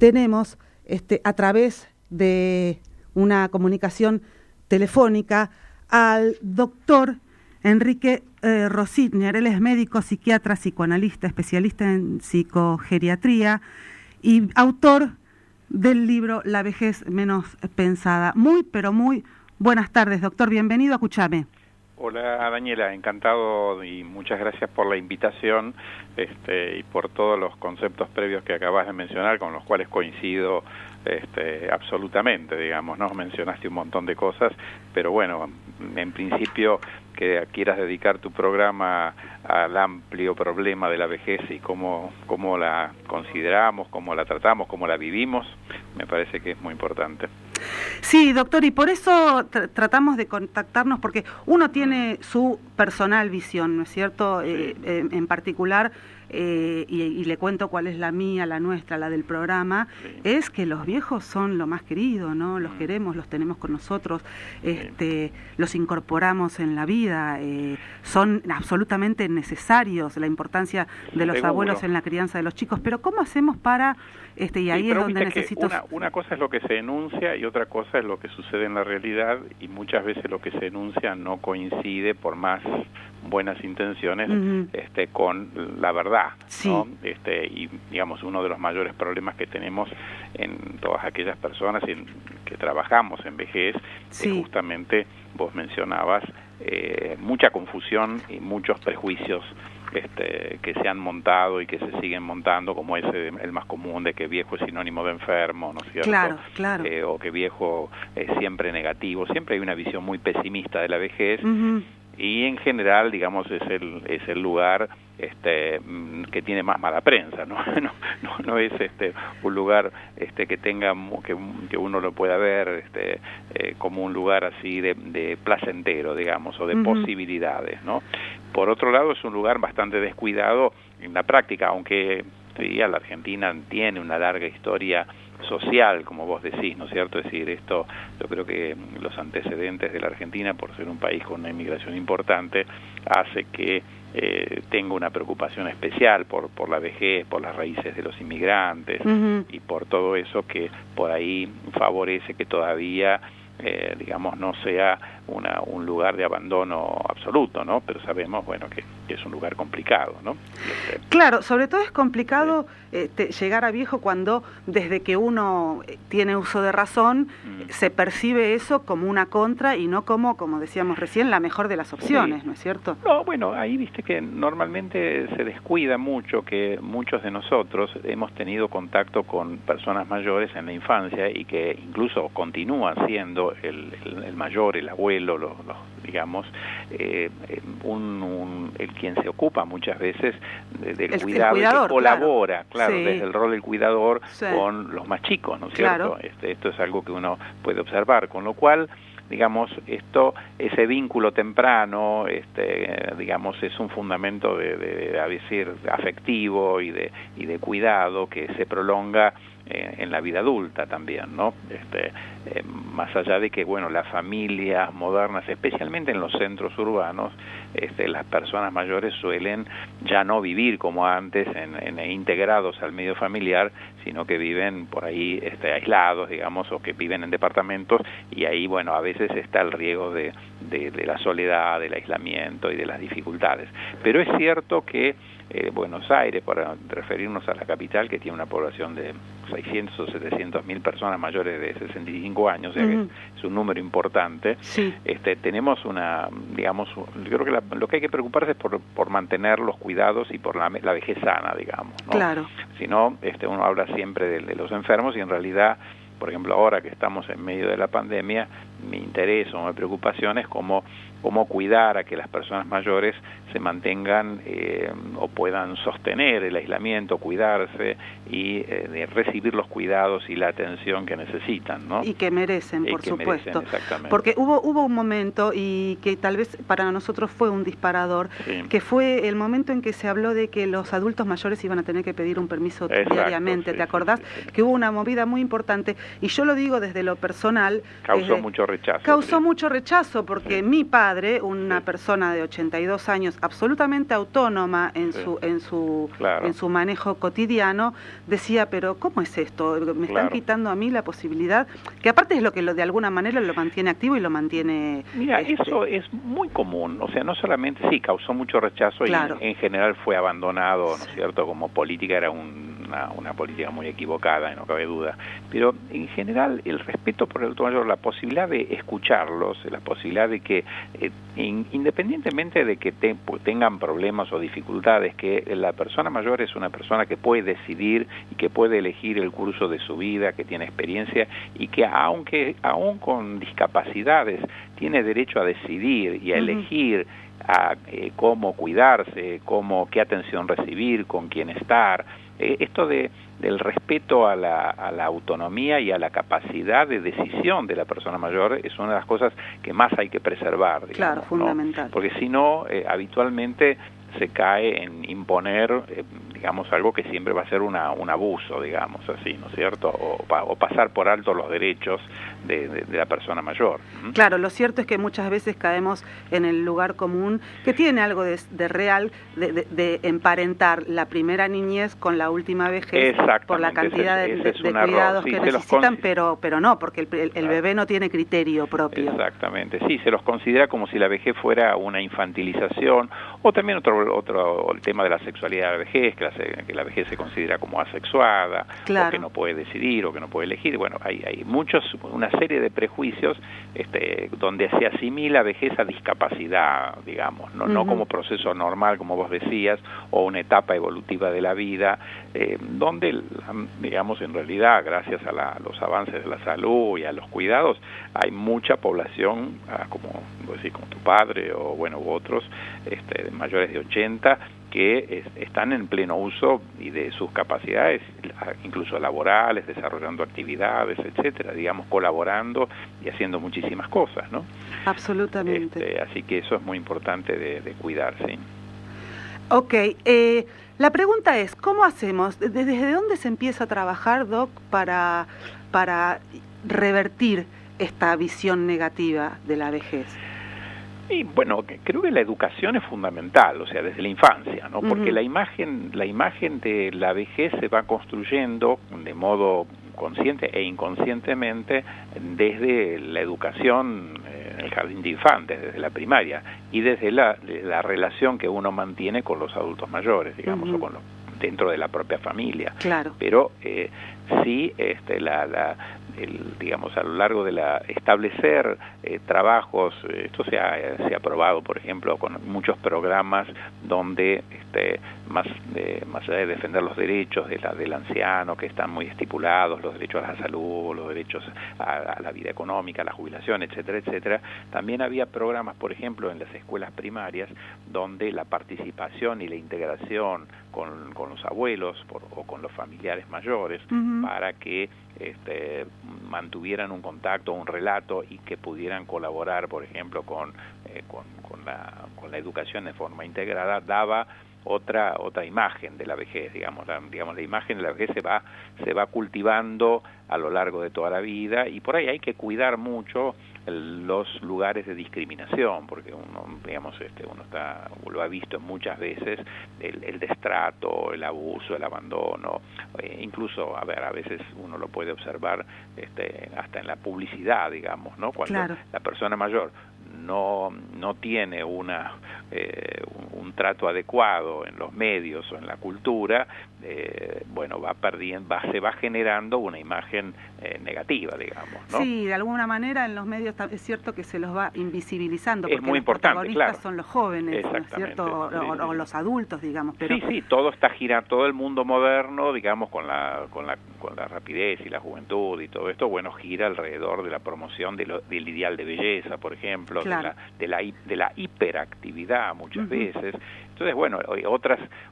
tenemos a través de una comunicación telefónica al doctor Enrique Rositner. Él es médico, psiquiatra, psicoanalista, especialista en psicogeriatría y autor del libro La vejez menos pensada. Pero muy buenas tardes, doctor. Bienvenido a Escuchame. Hola, Daniela. Encantado y muchas gracias por la invitación y por todos los conceptos previos que acabas de mencionar, con los cuales coincido absolutamente, digamos, ¿no? Mencionaste un montón de cosas, pero bueno, en principio que quieras dedicar tu programa al amplio problema de la vejez y cómo la consideramos, cómo la tratamos, cómo la vivimos, me parece que es muy importante. Sí, doctor, y por eso tratamos de contactarnos, porque uno tiene su personal visión, ¿no es cierto? Sí. En particular, y le cuento cuál es la mía, la nuestra, la del programa, Sí. es que los viejos son lo más querido, ¿no? Los queremos, los tenemos con nosotros, los incorporamos en la vida, son absolutamente necesarios, la importancia de los abuelos en la crianza de los chicos, pero ¿cómo hacemos para, y ahí es donde necesito... Una cosa es lo que se enuncia y otra cosa es lo que sucede en la realidad, y muchas veces lo que se enuncia no coincide, por más buenas intenciones, con la verdad, sí. ¿no? Y digamos, uno de los mayores problemas que tenemos en todas aquellas personas que trabajamos en vejez, sí. es justamente, vos mencionabas, mucha confusión y muchos prejuicios que se han montado y que se siguen montando, como ese, el más común, de que viejo es sinónimo de enfermo, ¿no es cierto? Claro, claro. O que viejo es siempre negativo. Siempre hay una visión muy pesimista de la vejez, y en general, digamos, es el lugar que tiene más mala prensa, ¿no? No es un lugar que tenga que uno lo pueda ver como un lugar así de placentero, digamos, o de posibilidades, ¿no? Por otro lado, es un lugar bastante descuidado en la práctica, aunque la Argentina tiene una larga historia social, como vos decís, ¿no es cierto? Es decir, yo creo que los antecedentes de la Argentina, por ser un país con una inmigración importante, hace que tenga una preocupación especial por la vejez, por las raíces de los inmigrantes, y por todo eso que por ahí favorece que todavía digamos, no sea un lugar de abandono absoluto, ¿no? Pero sabemos, bueno, que es un lugar complicado, ¿no? Claro, sobre todo es complicado llegar a viejo cuando, desde que uno tiene uso de razón, se percibe eso como una contra y no como decíamos recién, la mejor de las opciones, sí. ¿No es cierto? No, bueno, ahí viste que normalmente se descuida mucho que muchos de nosotros hemos tenido contacto con personas mayores en la infancia y que incluso continúan siendo el mayor, el abuelo, digamos, el quien se ocupa muchas veces del cuidado, y que colabora, claro, sí. Desde el rol del cuidador, sí. Con los más chicos, ¿no es cierto? Claro. Esto es algo que uno puede observar, con lo cual, digamos, ese vínculo temprano, digamos, es un fundamento de decir, afectivo y de cuidado que se prolonga en la vida adulta también, ¿no? Más allá de que, bueno, las familias modernas, especialmente en los centros urbanos, las personas mayores suelen ya no vivir como antes, integrados al medio familiar, sino que viven por ahí aislados, digamos, o que viven en departamentos, y ahí, bueno, a veces está el riesgo de la soledad, del aislamiento y de las dificultades. Pero es cierto que Buenos Aires, para referirnos a la capital, que tiene una población de 600 o 700 mil personas mayores de 65 años, o sea que es un número importante, sí. Tenemos digamos, yo creo que lo que hay que preocuparse es por mantener los cuidados y por la vejez sana, digamos, ¿no? Claro. Si no, uno habla siempre de los enfermos, y en realidad, por ejemplo, ahora que estamos en medio de la pandemia, mi interés o mi preocupación es cómo cuidar a que las personas mayores se mantengan o puedan sostener el aislamiento, cuidarse y recibir los cuidados y la atención que necesitan, ¿no? Y que merecen, por supuesto. Merecen, exactamente. Porque hubo un momento, y que tal vez para nosotros fue un disparador, sí. Que fue el momento en que se habló de que los adultos mayores iban a tener que pedir un permiso diariamente, sí, ¿te acordás? Sí. Que hubo una movida muy importante, y yo lo digo desde lo personal. Causó mucho rechazo. Causó mucho rechazo, porque mi padre, padre, una persona de 82 años, absolutamente autónoma en su manejo cotidiano, decía, pero ¿cómo es esto? Me están quitando a mí la posibilidad, que aparte es lo que de alguna manera lo mantiene activo y lo mantiene... Mira, eso es muy común, o sea, no solamente, sí, causó mucho rechazo y en general fue abandonado, ¿no es cierto? Como política era una política muy equivocada, no cabe duda, pero en general el respeto por el adulto mayor, la posibilidad de escucharlos, la posibilidad de que independientemente de que tengan problemas o dificultades, que la persona mayor es una persona que puede decidir y que puede elegir el curso de su vida, que tiene experiencia y que aún con discapacidades tiene derecho a decidir y a elegir cómo cuidarse, qué atención recibir, con quién estar. Esto del respeto a la autonomía y a la capacidad de decisión de la persona mayor es una de las cosas que más hay que preservar, digamos, claro, fundamental. ¿no? Porque si no, habitualmente se cae en imponer, digamos, algo que siempre va a ser un abuso, digamos así, ¿no es cierto? O pasar por alto los derechos de la persona mayor. Claro, lo cierto es que muchas veces caemos en el lugar común, que tiene algo de real, de emparentar la primera niñez con la última vejez, por la cantidad de cuidados que necesitan, pero no, porque el bebé no tiene criterio propio. Exactamente, sí, se los considera como si la vejez fuera una infantilización, o también otro el tema de la sexualidad de la vejez, que la vejez se considera como asexuada, o que no puede decidir, o que no puede elegir. Bueno, hay una serie de prejuicios donde se asimila vejez a discapacidad, digamos, no como proceso normal, como vos decías, o una etapa evolutiva de la vida, donde, digamos, en realidad, gracias a los avances de la salud y a los cuidados, hay mucha población, como vos decís, como tu padre, o bueno, u otros, mayores de 80, que están en pleno uso y de sus capacidades, incluso laborales, desarrollando actividades, etcétera, digamos, colaborando y haciendo muchísimas cosas, ¿no? Absolutamente. Así que eso es muy importante de cuidar, ¿sí? Ok, la pregunta es, ¿cómo hacemos? ¿Desde dónde se empieza a trabajar, Doc, para revertir esta visión negativa de la vejez? Y bueno, creo que la educación es fundamental, o sea, desde la infancia, ¿no? Porque la imagen de la vejez se va construyendo de modo consciente e inconscientemente desde la educación en el jardín de infantes, desde la primaria, y desde la relación que uno mantiene con los adultos mayores, digamos, o con dentro de la propia familia. Claro. Pero sí, digamos, a lo largo de establecer trabajos, esto se ha probado, por ejemplo, con muchos programas donde más allá de defender los derechos del anciano, que están muy estipulados, los derechos a la salud, los derechos a la vida económica, a la jubilación, etcétera, etcétera, también había programas, por ejemplo, en las escuelas primarias, donde la participación y la integración con los abuelos o con los familiares mayores, para que mantuvieran un contacto, un relato, y que pudieran colaborar, por ejemplo, con la educación de forma integrada, daba otra imagen de la vejez, digamos, la imagen de la vejez se va cultivando a lo largo de toda la vida, y por ahí hay que cuidar mucho los lugares de discriminación, porque uno lo ha visto muchas veces, el destrato, el abuso, el abandono, incluso, a veces uno lo puede observar hasta en la publicidad, digamos, ¿no? Cuando la persona mayor no tiene un trato adecuado en los medios o en la cultura, se va generando una imagen negativa, digamos, ¿no? Sí, de alguna manera en los medios es cierto que se los va invisibilizando, porque es muy importante, los protagonistas son los jóvenes, ¿no es cierto? O los adultos, digamos. Pero... Sí, todo está girando, todo el mundo moderno, digamos, con la rapidez y la juventud y todo esto, gira alrededor de la promoción del ideal de belleza, por ejemplo, de la hiperactividad muchas veces. Entonces,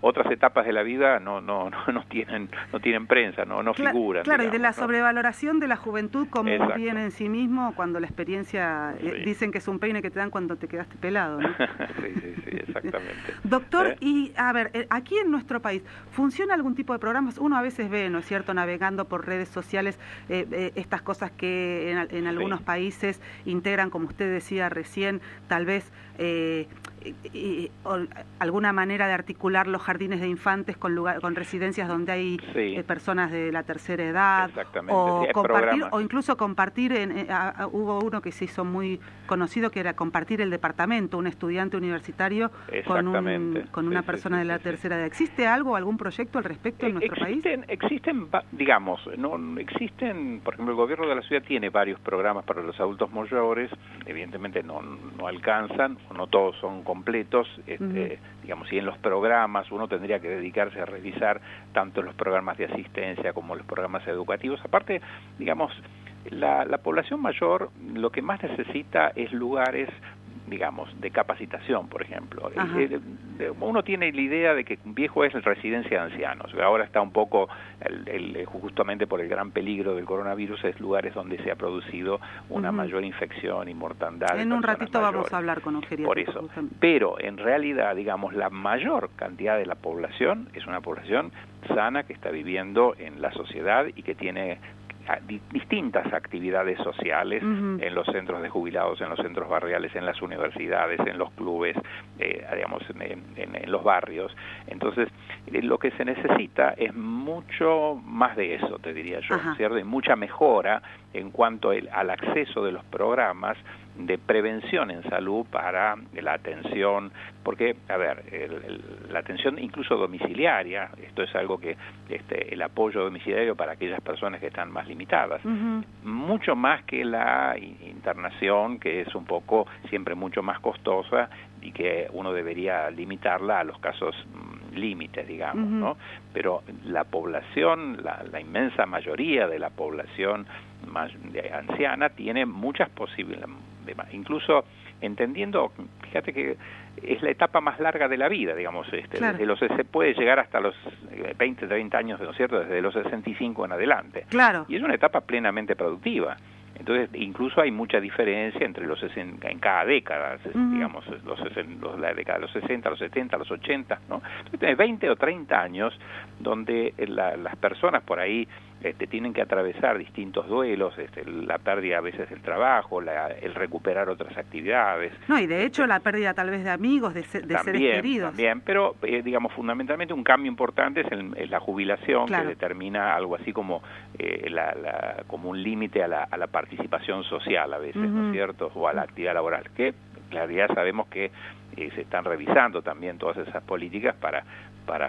otras etapas de la vida no no tienen prensa, no figuran. Claro, digamos, y de la ¿no? sobrevaloración de la juventud como Exacto. un bien en sí mismo, cuando la experiencia, Sí. dicen que es un peine que te dan cuando te quedaste pelado, ¿no? Sí, exactamente. Doctor, y a ver, aquí en nuestro país, ¿funciona algún tipo de programas? Uno a veces ve, ¿no es cierto?, navegando por redes sociales, estas cosas que en algunos países integran, como usted decía recién, tal vez alguna manera de articular los jardines de infantes con residencias donde hay personas de la tercera edad, o sí, compartir, o incluso compartir, hubo uno que se hizo muy conocido, que era compartir el departamento, un estudiante universitario con una persona de la tercera edad. ¿Existe algún proyecto al respecto en nuestro país? Existen, digamos, existen, por ejemplo, el gobierno de la ciudad tiene varios programas para los adultos mayores, evidentemente no alcanzan, no todos son completos, digamos, y en los programas uno tendría que dedicarse a revisar tanto los programas de asistencia como los programas educativos. Aparte, digamos, la población mayor lo que más necesita es lugares, digamos, de capacitación, por ejemplo. Uno tiene la idea de que viejo es residencia de ancianos. Ahora está un poco, justamente por el gran peligro del coronavirus, es lugares donde se ha producido una mayor infección y mortandad. En un ratito mayores. Vamos a hablar con un geriatra. Por eso. Pero en realidad, digamos, la mayor cantidad de la población es una población sana que está viviendo en la sociedad y que tiene distintas actividades sociales en los centros de jubilados, en los centros barriales, en las universidades, en los clubes, digamos, en los barrios. Entonces, lo que se necesita es mucho más de eso, te diría yo, ¿cierto? Y mucha mejora en cuanto al acceso de los programas de prevención en salud para la atención, porque, a ver, la atención incluso domiciliaria, esto es algo que, el apoyo domiciliario para aquellas personas que están más limitadas, mucho más que la internación, que es un poco siempre mucho más costosa y que uno debería limitarla a los casos límites, digamos, ¿no? Pero la población, la inmensa mayoría de la población anciana tiene muchas posibilidades, incluso entendiendo, fíjate que es la etapa más larga de la vida, digamos, claro. Se puede llegar hasta los 20, 30 años, ¿no es cierto?, desde los 65 en adelante. Claro. Y es una etapa plenamente productiva. Entonces, incluso hay mucha diferencia entre los 60, en cada década, digamos, la década de los 60, los 70, los 80, ¿no? Entonces, tenés 20 o 30 años donde las personas por ahí tienen que atravesar distintos duelos, la pérdida a veces del trabajo, el recuperar otras actividades. No, y de hecho la pérdida tal vez de amigos, de seres queridos. También, pero digamos, fundamentalmente un cambio importante es la jubilación, claro, que determina algo así como como un límite a la participación social a veces, ¿no es cierto?, o a la actividad laboral, que en realidad sabemos que se están revisando también todas esas políticas para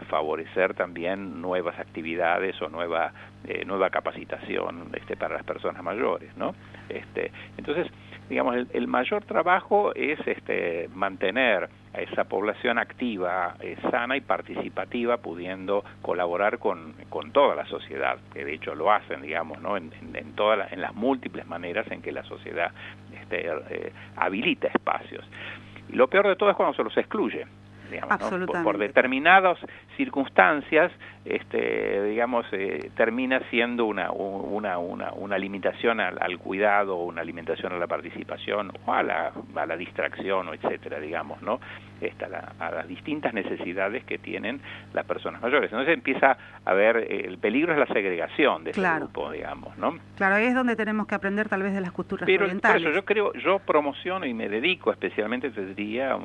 favorecer también nuevas actividades o nueva capacitación para las personas mayores, ¿no? Entonces, digamos, el mayor trabajo es mantener a esa población activa, sana y participativa, pudiendo colaborar con toda la sociedad, que de hecho lo hacen, digamos, ¿no? En las múltiples maneras en que la sociedad habilita espacios. Y lo peor de todo es cuando se los excluye, digamos, ¿no? Por determinadas circunstancias, digamos, termina siendo una limitación al cuidado, o una limitación a la participación, o a la distracción, o etcétera, digamos, ¿no? A las distintas necesidades que tienen las personas mayores. Entonces empieza a haber, el peligro es la segregación de ese grupo, digamos, ¿no? Claro, ahí es donde tenemos que aprender tal vez de las culturas orientales. Por eso yo promociono y me dedico especialmente, te diría,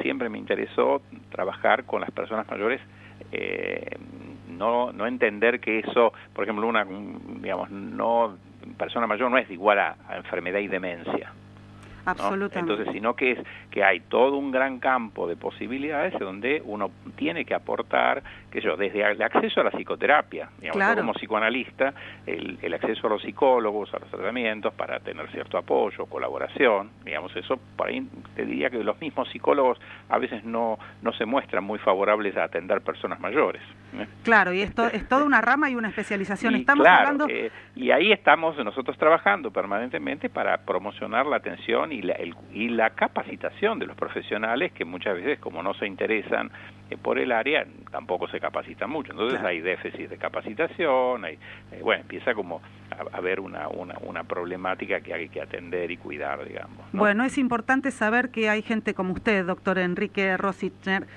siempre me interesó trabajar con las personas mayores, no entender que eso, por ejemplo, persona mayor no es igual a enfermedad y demencia. Absolutamente. ¿No? Entonces, sino que hay todo un gran campo de posibilidades donde uno tiene que aportar, desde el acceso a la psicoterapia, digamos, claro, como psicoanalista, el acceso a los psicólogos, a los tratamientos, para tener cierto apoyo, colaboración, digamos, eso por ahí te diría que los mismos psicólogos a veces no se muestran muy favorables a atender personas mayores. Claro, y esto es toda una rama y una especialización. Estamos hablando... y ahí estamos nosotros trabajando permanentemente para promocionar la atención y la capacitación de los profesionales, que muchas veces, como no se interesan por el área tampoco se capacitan mucho. Entonces hay déficit de capacitación, bueno, empieza como a haber una problemática que hay que atender y cuidar, digamos, ¿no? Bueno, es importante saber que hay gente como usted, doctor Enrique Rosichner,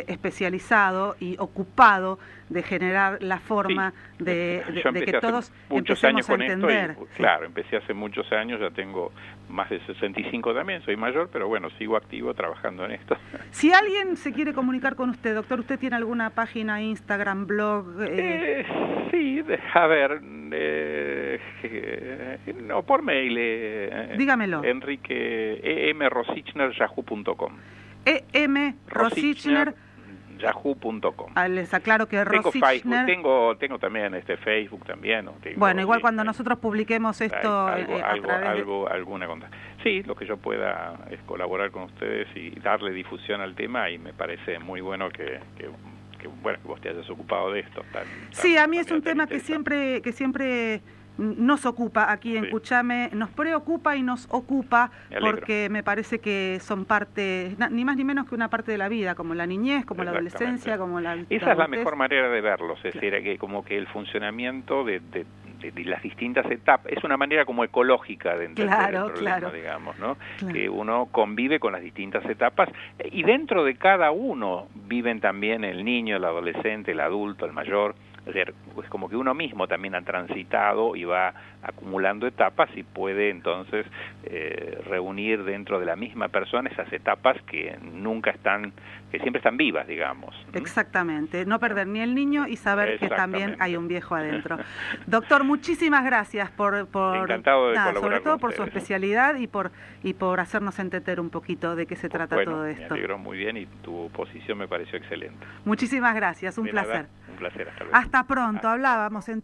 especializado y ocupado de generar la forma de que todos empecemos a entender. Claro, empecé hace muchos años, ya tengo más de 65 también, soy mayor, pero bueno, sigo activo trabajando en esto. Si alguien se quiere comunicar con usted, doctor, ¿usted tiene alguna página, Instagram, blog? Sí, a ver, no, por mail. Dígamelo. Enrique emrosichner@yahoo.com. emrosichner yahoo.com. Les aclaro que tengo Rosichner... Facebook, tengo también Facebook también. Bueno, igual cuando nosotros publiquemos esto alguna cosa. Sí, lo que yo pueda es colaborar con ustedes y darle difusión al tema, y me parece muy bueno que vos te hayas ocupado de esto. Sí, a mí es un tema que siempre nos ocupa aquí en Cuchame, nos preocupa y nos ocupa, porque me parece que son parte, ni más ni menos que una parte de la vida, como la niñez, como la adolescencia, como la adultez. Esa es la mejor manera de verlos, es decir, que como que el funcionamiento de las distintas etapas es una manera como ecológica de entender el problema, digamos, ¿no? Que uno convive con las distintas etapas, y dentro de cada uno viven también el niño, el adolescente, el adulto, el mayor. Es como que uno mismo también ha transitado y va acumulando etapas, y puede entonces reunir dentro de la misma persona esas etapas que siempre están vivas, digamos. Exactamente, no perder ni el niño y saber que también hay un viejo adentro. Doctor, muchísimas gracias por encantado de colaborar sobre todo con por ustedes, su especialidad y por hacernos entender un poquito de qué se trata todo esto. Me alegró muy bien y tu posición me pareció excelente. Muchísimas gracias, un placer. Un placer, hasta luego. Hasta pronto, hablábamos entonces.